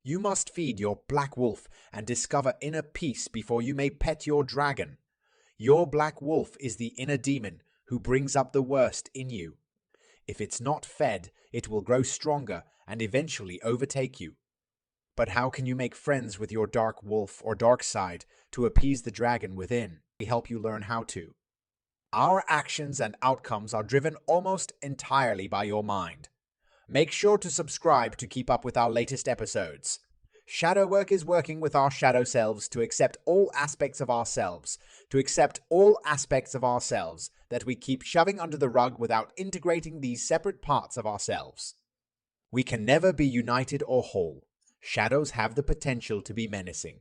You must feed your black wolf and discover inner peace before you may pet your dragon. Your black wolf is the inner demon who brings up the worst in you. If it's not fed, it will grow stronger and eventually overtake you. But how can you make friends with your dark wolf or dark side to appease the dragon within? We help you learn how to. Our actions and outcomes are driven almost entirely by your mind. Make sure to subscribe to keep up with our latest episodes. Shadow work is working with our shadow selves to accept all aspects of ourselves, that we keep shoving under the rug without integrating these separate parts of ourselves. We can never be united or whole. Shadows have the potential to be menacing.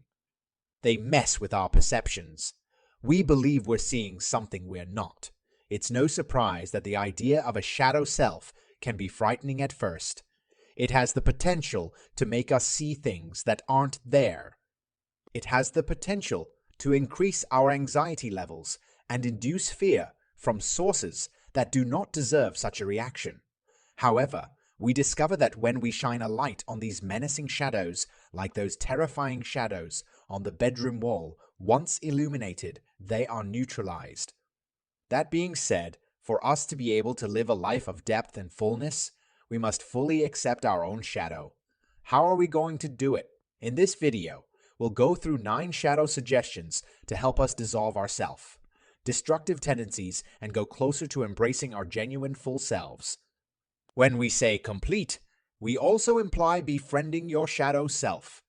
They mess with our perceptions. We believe we're seeing something we're not. It's no surprise that the idea of a shadow self can be frightening at first. It has the potential to make us see things that aren't there. It has the potential to increase our anxiety levels and induce fear from sources that do not deserve such a reaction. However, we discover that when we shine a light on these menacing shadows, like those terrifying shadows on the bedroom wall, once illuminated, they are neutralized. That being said, for us to be able to live a life of depth and fullness, we must fully accept our own shadow. How are we going to do it? In this video, we'll go through 9 shadow suggestions to help us dissolve our destructive tendencies and go closer to embracing our genuine full selves. When we say complete, we also imply befriending your shadow self.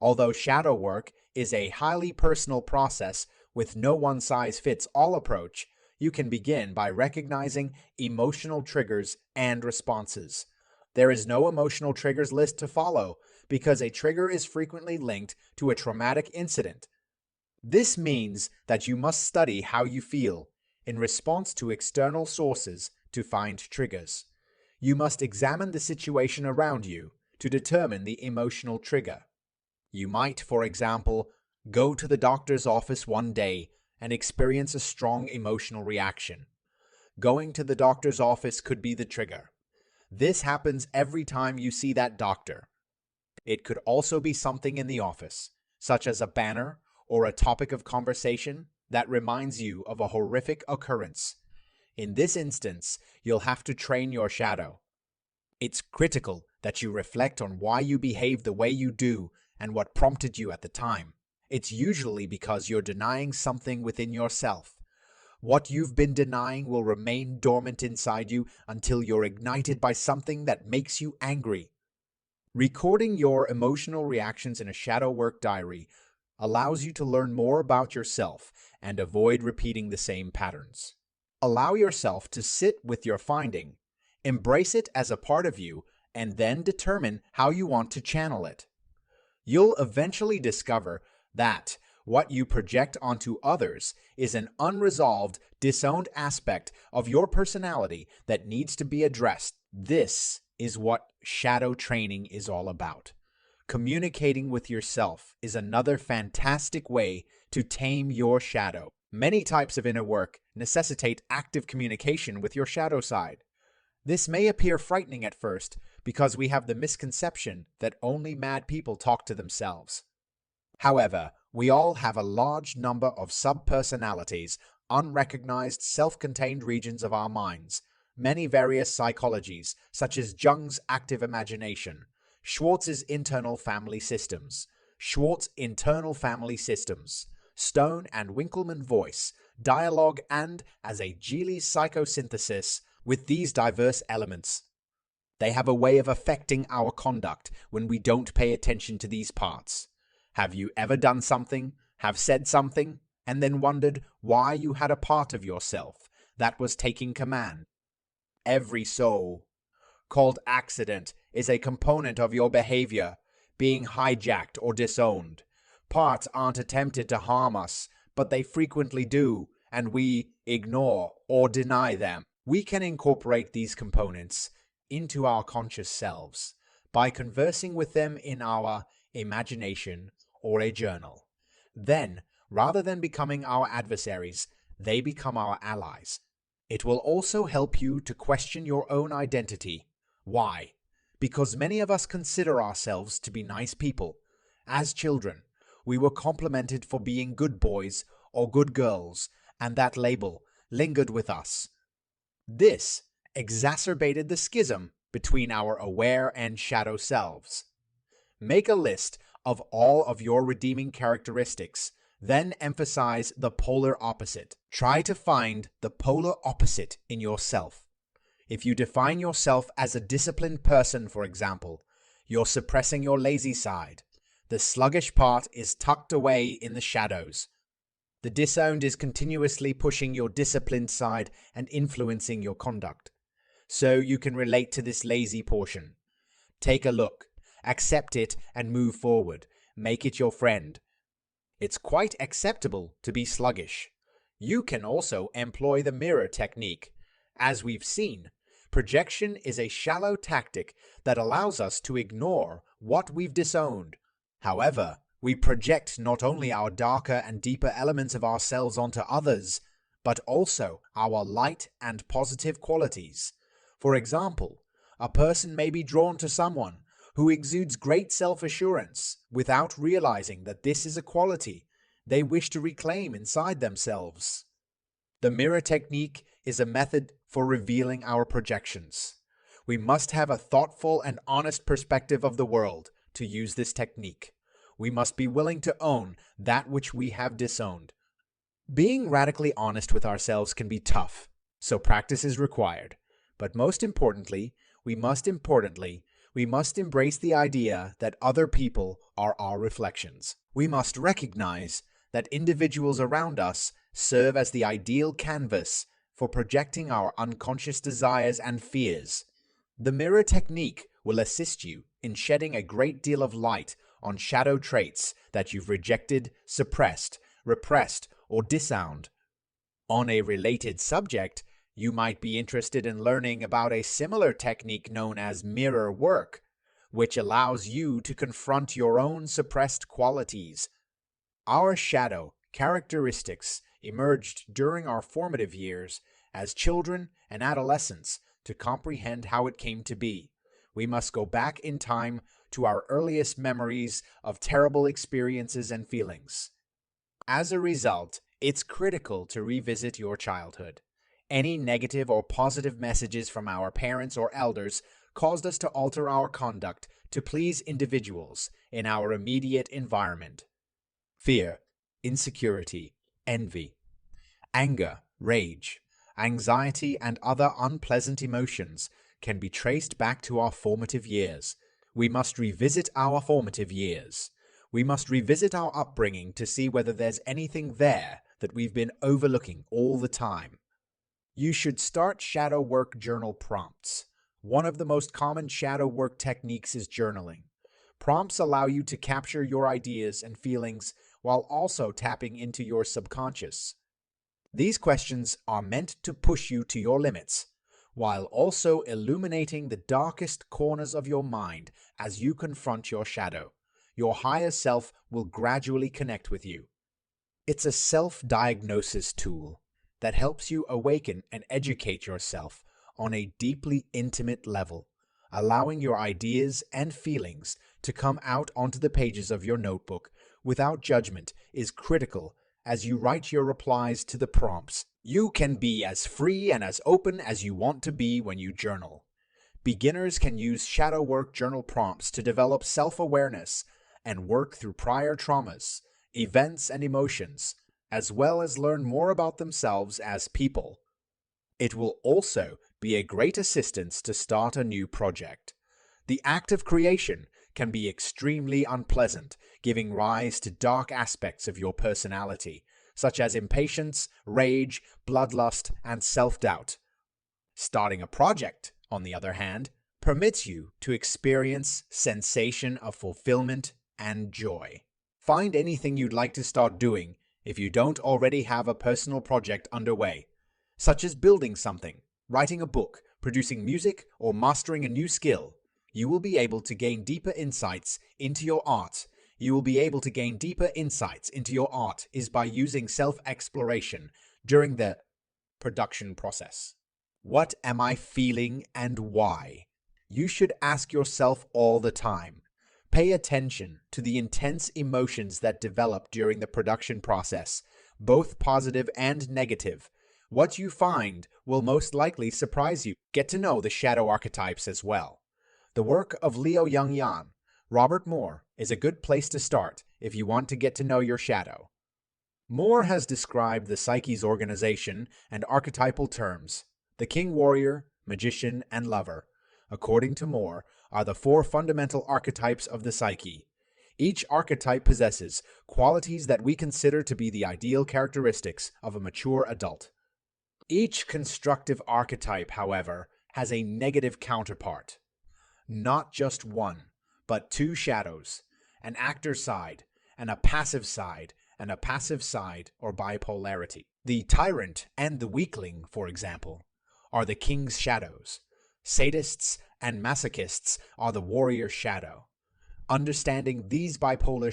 Although shadow work is a highly personal process with no one-size-fits-all approach, you can begin by recognizing emotional triggers and responses. There is no emotional triggers list to follow because a trigger is frequently linked to a traumatic incident. This means that you must study how you feel in response to external sources to find triggers. You must examine the situation around you to determine the emotional trigger. You might, for example, go to the doctor's office one day and experience a strong emotional reaction. Going to the doctor's office could be the trigger. This happens every time you see that doctor. It could also be something in the office, such as a banner or a topic of conversation that reminds you of a horrific occurrence. In this instance, you'll have to train your shadow. It's critical that you reflect on why you behave the way you do and what prompted you at the time. It's usually because you're denying something within yourself. What you've been denying will remain dormant inside you until you're ignited by something that makes you angry. Recording your emotional reactions in a shadow work diary allows you to learn more about yourself and avoid repeating the same patterns. Allow yourself to sit with your finding, embrace it as a part of you, and then determine how you want to channel it. You'll eventually discover that what you project onto others is an unresolved, disowned aspect of your personality that needs to be addressed. This is what shadow training is all about. Communicating with yourself is another fantastic way to tame your shadow. Many types of inner work necessitate active communication with your shadow side. This may appear frightening at first because we have the misconception that only mad people talk to themselves. However, we all have a large number of subpersonalities, unrecognized self-contained regions of our minds, many various psychologies, such as Jung's active imagination, Schwartz's internal family systems, Stone and Winkleman voice, dialogue, and as a Geely's psychosynthesis. With these diverse elements, they have a way of affecting our conduct when we don't pay attention to these parts. Have you ever done something, have said something, and then wondered why you had a part of yourself that was taking command? Every so-called accident is a component of your behavior being hijacked or disowned. Parts aren't attempted to harm us, but they frequently do, and we ignore or deny them. We can incorporate these components into our conscious selves by conversing with them in our imagination or a journal. Then, rather than becoming our adversaries, they become our allies. It will also help you to question your own identity. Why? because many of us consider ourselves to be nice people. As children, we were complimented for being good boys or good girls, and that label lingered with us. This exacerbated the schism between our aware and shadow selves. Make a list of all of your redeeming characteristics, then emphasize the polar opposite. Try to find the polar opposite in yourself. If you define yourself as a disciplined person, for example, you're suppressing your lazy side. The sluggish part is tucked away in the shadows. The disowned is continuously pushing your disciplined side and influencing your conduct. So you can relate to this lazy portion. Take a look, accept it, and move forward. Make it your friend. It's quite acceptable to be sluggish. You can also employ the mirror technique. As we've seen, projection is a shallow tactic that allows us to ignore what we've disowned. However, we project not only our darker and deeper elements of ourselves onto others, but also our light and positive qualities. For example, a person may be drawn to someone who exudes great self-assurance without realizing that this is a quality they wish to reclaim inside themselves. The mirror technique is a method for revealing our projections. We must have a thoughtful and honest perspective of the world to use this technique. We must be willing to own that which we have disowned. Being radically honest with ourselves can be tough, so practice is required. But most importantly, we must embrace the idea that other people are our reflections. We must recognize that individuals around us serve as the ideal canvas for projecting our unconscious desires and fears. The mirror technique will assist you in shedding a great deal of light on shadow traits that you've rejected, suppressed, repressed, or disowned. On a related subject, you might be interested in learning about a similar technique known as mirror work, which allows you to confront your own suppressed qualities. Our shadow characteristics emerged during our formative years as children and adolescents. To comprehend how it came to be, we must go back in time to our earliest memories of terrible experiences and feelings. As a result, it's critical to revisit your childhood. Any negative or positive messages from our parents or elders caused us to alter our conduct to please individuals in our immediate environment. Fear, insecurity, envy, anger, rage, anxiety, and other unpleasant emotions can be traced back to our formative years. We must revisit our formative years. We must revisit our upbringing to see whether there's anything there that we've been overlooking all the time. You should start shadow work journal prompts. One of the most common shadow work techniques is journaling. Prompts allow you to capture your ideas and feelings while also tapping into your subconscious. These questions are meant to push you to your limits, while also illuminating the darkest corners of your mind as you confront your shadow. Your higher self will gradually connect with you. It's a self-diagnosis tool that helps you awaken and educate yourself on a deeply intimate level. Allowing your ideas and feelings to come out onto the pages of your notebook without judgment is critical as you write your replies to the prompts. You can be as free and as open as you want to be when you journal. Beginners can use shadow work journal prompts to develop self-awareness and work through prior traumas, events, and emotions, as well as learn more about themselves as people. It will also be a great assistance to start a new project. The act of creation can be extremely unpleasant, giving rise to dark aspects of your personality, such as impatience, rage, bloodlust, and self-doubt. Starting a project, on the other hand, permits you to experience sensation of fulfillment and joy. Find anything you'd like to start doing if you don't already have a personal project underway, such as building something, writing a book, producing music, or mastering a new skill. You will be able to gain deeper insights into your art. Is by using self-exploration during the production process. What am I feeling and why? you should ask yourself all the time. Pay attention to the intense emotions that develop during the production process, both positive and negative. What you find will most likely surprise you. Get to know the shadow archetypes as well. The work of Leo Young-Yan, Robert Moore, is a good place to start if you want to get to know your shadow. Moore has described the psyche's organization and archetypal terms. The king warrior, magician, and lover, according to Moore, are the four fundamental archetypes of the psyche. Each archetype possesses qualities that we consider to be the ideal characteristics of a mature adult. Each constructive archetype, however, has a negative counterpart. Not just one, but two shadows, an actor side and a passive side, or bipolarity. The tyrant and the weakling, for example, are the king's shadows. Sadists and masochists are the warrior's shadow. Understanding these bipolar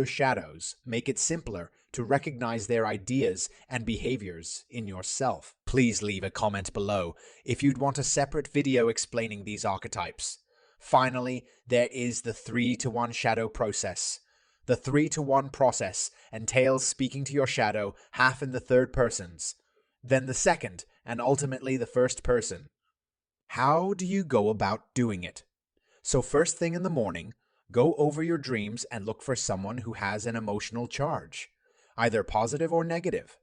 shadows make it simpler to recognize their ideas and behaviors in yourself. Please leave a comment below if you'd want a separate video explaining these archetypes. Finally, there is the 3-to-1 shadow process. The 3-to-1 process entails speaking to your shadow half in the third persons, then the second, and ultimately the first person. How do you go about doing it? So first thing in the morning, go over your dreams and look for someone who has an emotional charge, either positive or negative.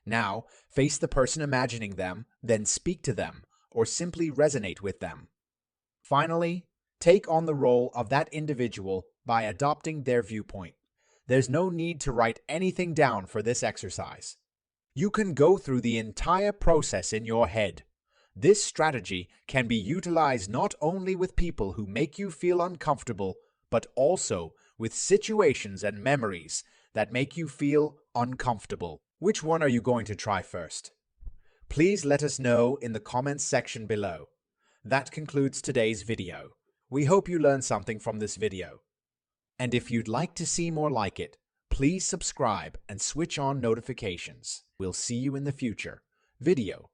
Now, face the person imagining them, then speak to them, or simply resonate with them. Finally, take on the role of that individual by adopting their viewpoint. There's no need to write anything down for this exercise. You can go through the entire process in your head. This strategy can be utilized not only with people who make you feel uncomfortable, but also with situations and memories that make you feel uncomfortable. Which one are you going to try first? Please let us know in the comments section below. That concludes today's video. We hope you learned something from this video. And if you'd like to see more like it, please subscribe and switch on notifications. We'll see you in the future video.